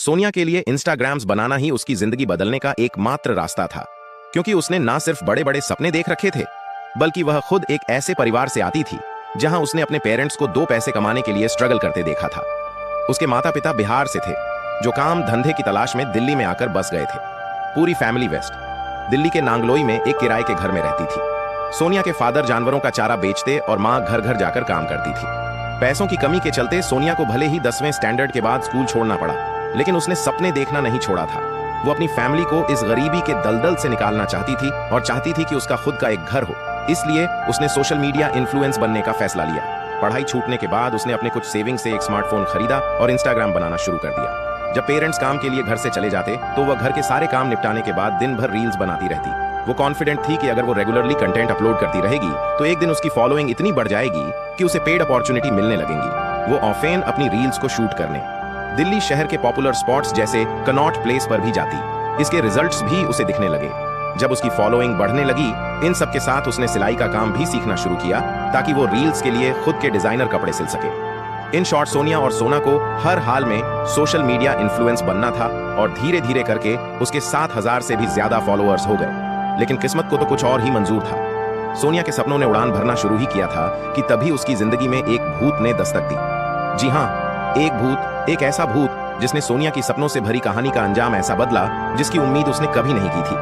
सोनिया के लिए इंस्टाग्राम्स बनाना ही उसकी जिंदगी बदलने का एकमात्र रास्ता था, क्योंकि उसने ना सिर्फ बड़े बड़े सपने देख रखे थे, बल्कि वह खुद एक ऐसे परिवार से आती थी जहां उसने अपने पेरेंट्स को 2 पैसे कमाने के लिए स्ट्रगल करते देखा था। उसके माता पिता बिहार से थे, जो काम धंधे की तलाश में दिल्ली में आकर बस गए थे। पूरी फैमिली वेस्ट दिल्ली के नांगलोई में एक किराए के घर में रहती थी। सोनिया के फादर जानवरों का चारा बेचते और मां घर घर जाकर काम करती थी। पैसों की कमी के चलते सोनिया को भले ही 10वें स्टैंडर्ड के बाद स्कूल छोड़ना पड़ा, लेकिन उसने सपने देखना नहीं छोड़ा था। वो अपनी फैमिली को इस गरीबी के दलदल से निकालना चाहती थी और चाहती थी कि उसका खुद का एक घर हो। इसलिए उसने सोशल मीडिया इन्फ्लुएंस बनने का फैसला लिया। पढ़ाई छूटने के बाद उसने अपने कुछ सेविंग से एक स्मार्टफोन खरीदा और इंस्टाग्राम बनाना शुरू कर दिया। जब पेरेंट्स काम के लिए घर से चले जाते तो वह घर के सारे काम निपटाने के बाद दिन भर रील्स बनाती रहती। वो कॉन्फिडेंट थी कि अगर वो रेगुलरली कंटेंट अपलोड करती रहेगी तो एक दिन उसकी फॉलोइंग इतनी बढ़ जाएगी कि उसे पेड अपॉर्चुनिटी मिलने लगेंगी। वो ऑफेन अपनी रील्स को शूट करने दिल्ली शहर के पॉपुलर स्पॉट्स जैसे कनॉट प्लेस पर भी जाती। इसके रिजल्ट्स भी उसे दिखने लगे। जब उसकी फॉलोइंग बढ़ने लगी, इन सब के साथ उसने सिलाई का काम भी सीखना शुरू किया ताकि वो रील्स के लिए खुद के डिजाइनर कपड़े सिल सके। इन शॉर्ट सोनिया और सोना को हर हाल में सोशल मीडिया इन्फ्लुएंस बनना था और धीरे धीरे करके उसके 7,000 से भी ज्यादा फॉलोअर्स हो गए। लेकिन किस्मत को तो कुछ और ही मंजूर था। सोनिया के सपनों ने उड़ान भरना शुरू ही किया था कि तभी उसकी जिंदगी में एक भूत ने दस्तक दी। जी हाँ, एक भूत, एक ऐसा भूत जिसने सोनिया की सपनों से भरी कहानी का अंजाम ऐसा बदला जिसकी उम्मीद उसने कभी नहीं की थी।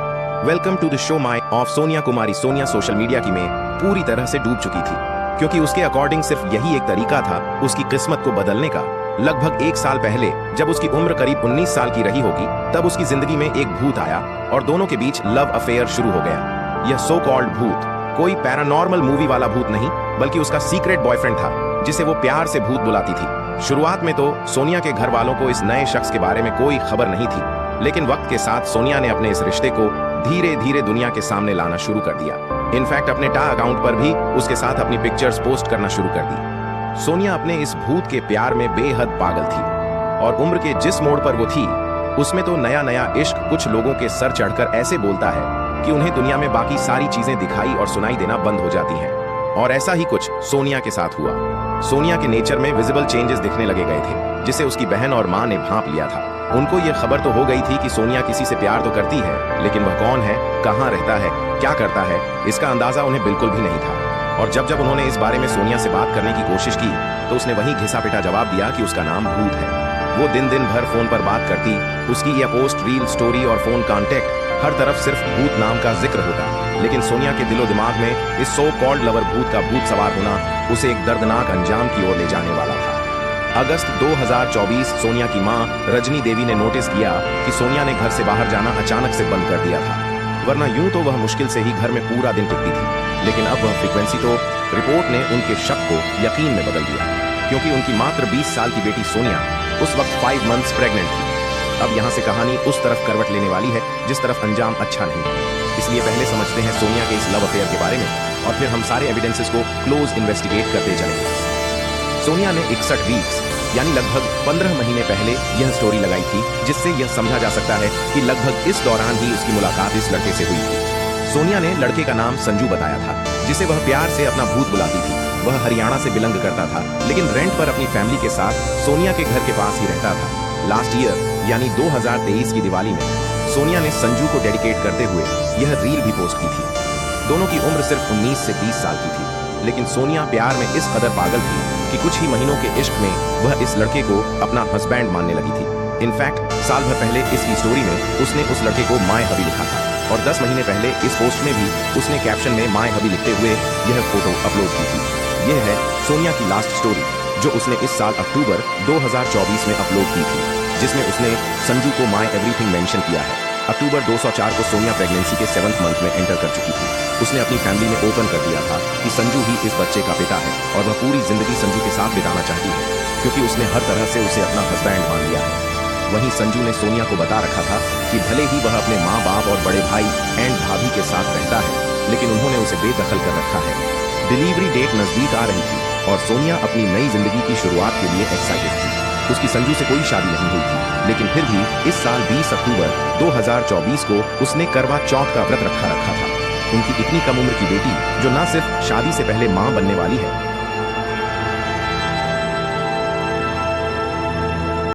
Welcome to the show my of Sonia Kumari. Sonia social media की में पूरी तरह से डूब चुकी थी, क्योंकि उसके अकॉर्डिंग सिर्फ यही एक तरीका था उसकी किस्मत को बदलने का। लगभग 1 साल पहले जब उसकी उम्र करीब 19 साल की रही होगी, तब उसकी जिंदगी में एक भूत आया और दोनों के बीच लव अफेयर शुरू हो गया। यह सो कॉल्ड भूत कोई पैरानॉर्मल मूवी वाला भूत नहीं, बल्कि उसका सीक्रेट बॉयफ्रेंड था जिसे वो प्यार से भूत बुलाती थी। शुरुआत में तो सोनिया के घर वालों को इस नए शख्स के बारे में कोई खबर नहीं थी, लेकिन वक्त के साथ सोनिया ने अपने इस रिश्ते को धीरे धीरे दुनिया के सामने लाना शुरू कर दिया। इनफैक्ट अपने टा अकाउंट पर भी उसके साथ अपनी पिक्चर्स पोस्ट करना शुरू कर दी। सोनिया अपने इस भूत के प्यार में बेहद पागल थी और उम्र के जिस मोड़ पर वो थी उसमें तो नया नया इश्क कुछ लोगों के सर चढ़कर ऐसे बोलता है कि उन्हें दुनिया में बाकी सारी चीजें दिखाई और सुनाई देना बंद हो जाती हैं। और ऐसा ही कुछ सोनिया के साथ हुआ। सोनिया के नेचर में विजिबल चेंजेस दिखने लगे गए थे, जिसे उसकी बहन और मां ने भांप लिया था। उनको ये खबर तो हो गई थी कि सोनिया किसी से प्यार तो करती है, लेकिन वह कौन है, कहाँ रहता है, क्या करता है, इसका अंदाजा उन्हें बिल्कुल भी नहीं था। और जब उन्होंने इस बारे में सोनिया से बात करने की कोशिश की तो उसने वही घिसा पिटा जवाब दिया कि उसका नाम भूत है। वो दिन दिन भर फोन पर बात करती, उसकी यह पोस्ट, रील, स्टोरी और फोन कांटेक्ट हर तरफ सिर्फ भूत नाम का जिक्र होता। लेकिन सोनिया के दिलो दिमाग में इस सो कॉल्ड लवर भूत का भूत सवार होना उसे एक दर्दनाक अंजाम की ओर ले जाने वाला था। अगस्त 2024 सोनिया की मां रजनी देवी ने नोटिस किया कि सोनिया ने घर से बाहर जाना अचानक से बंद कर दिया था, वरना यूं तो वह मुश्किल से ही घर में पूरा दिन टिकती थी। लेकिन अब वह फ्रीक्वेंसी तो रिपोर्ट ने उनके शक को यकीन में बदल दिया, क्योंकि उनकी मात्र 20 साल की बेटी सोनिया उस वक्त 5 मंथ्स प्रेग्नेंट थी। अब यहाँ से कहानी उस तरफ करवट लेने वाली है जिस तरफ अंजाम अच्छा नहीं है। इसलिए पहले समझते हैं सोनिया के इस लव अफेयर के बारे में और फिर हम सारे एविडेंसेस को क्लोज इन्वेस्टिगेट करते चलेंगे। सोनिया ने 61 वीक्स यानी लगभग 15 महीने पहले यह स्टोरी लगाई थी, जिससे यह समझा जा सकता है कि लगभग इस दौरान ही उसकी मुलाकात इस लड़के से हुई थी। सोनिया ने लड़के का नाम संजू बताया था, जिसे वह प्यार से अपना भूत बुलाती थी। वह हरियाणा से बिलोंग करता था, लेकिन रेंट पर अपनी फैमिली के साथ सोनिया के घर के पास ही रहता था। लास्ट ईयर यानी 2023 की दिवाली में सोनिया ने संजू को डेडिकेट करते हुए यह रील भी पोस्ट की थी। दोनों की उम्र सिर्फ 19 से 20 साल की थी, लेकिन सोनिया प्यार में इस कदर पागल थी कि कुछ ही महीनों के इश्क में वह इस लड़के को अपना हस्बैंड मानने लगी थी। इनफैक्ट साल भर पहले इसकी स्टोरी में उसने उस लड़के को माय हबी लिखा था और 10 महीने पहले इस पोस्ट में भी उसने कैप्शन में माय हबी लिखते हुए यह फोटो अपलोड की थी। यह है सोनिया की लास्ट स्टोरी, जो उसने इस साल अक्टूबर 2024 में अपलोड की थी, जिसमें उसने संजू को माय एवरीथिंग मेंशन किया है। अक्टूबर 2004 को सोनिया प्रेगनेंसी के 7th मंथ में एंटर कर चुकी थी। उसने अपनी फैमिली में ओपन कर दिया था कि संजू ही इस बच्चे का पिता है और वह पूरी जिंदगी संजू के साथ बिताना चाहती है, क्योंकि उसने हर तरह से उसे अपना हस्बैंड मान लिया है। वहीं संजू ने सोनिया को बता रखा था कि भले ही वह अपने माँ बाप और बड़े भाई एंड भाभी के साथ रहता है, लेकिन उन्होंने उसे बेदखल कर रखा है। डिलीवरी डेट नजदीक आ रही थी और सोनिया अपनी नई जिंदगी की शुरुआत के लिए एक्साइटेड थी। उसकी संजू से कोई शादी नहीं हुई थी, लेकिन फिर भी इस साल 20 अक्टूबर 2024 को उसने करवा चौथ का व्रत रखा था। उनकी इतनी कम उम्र की बेटी, जो न सिर्फ शादी से पहले मां बनने वाली है,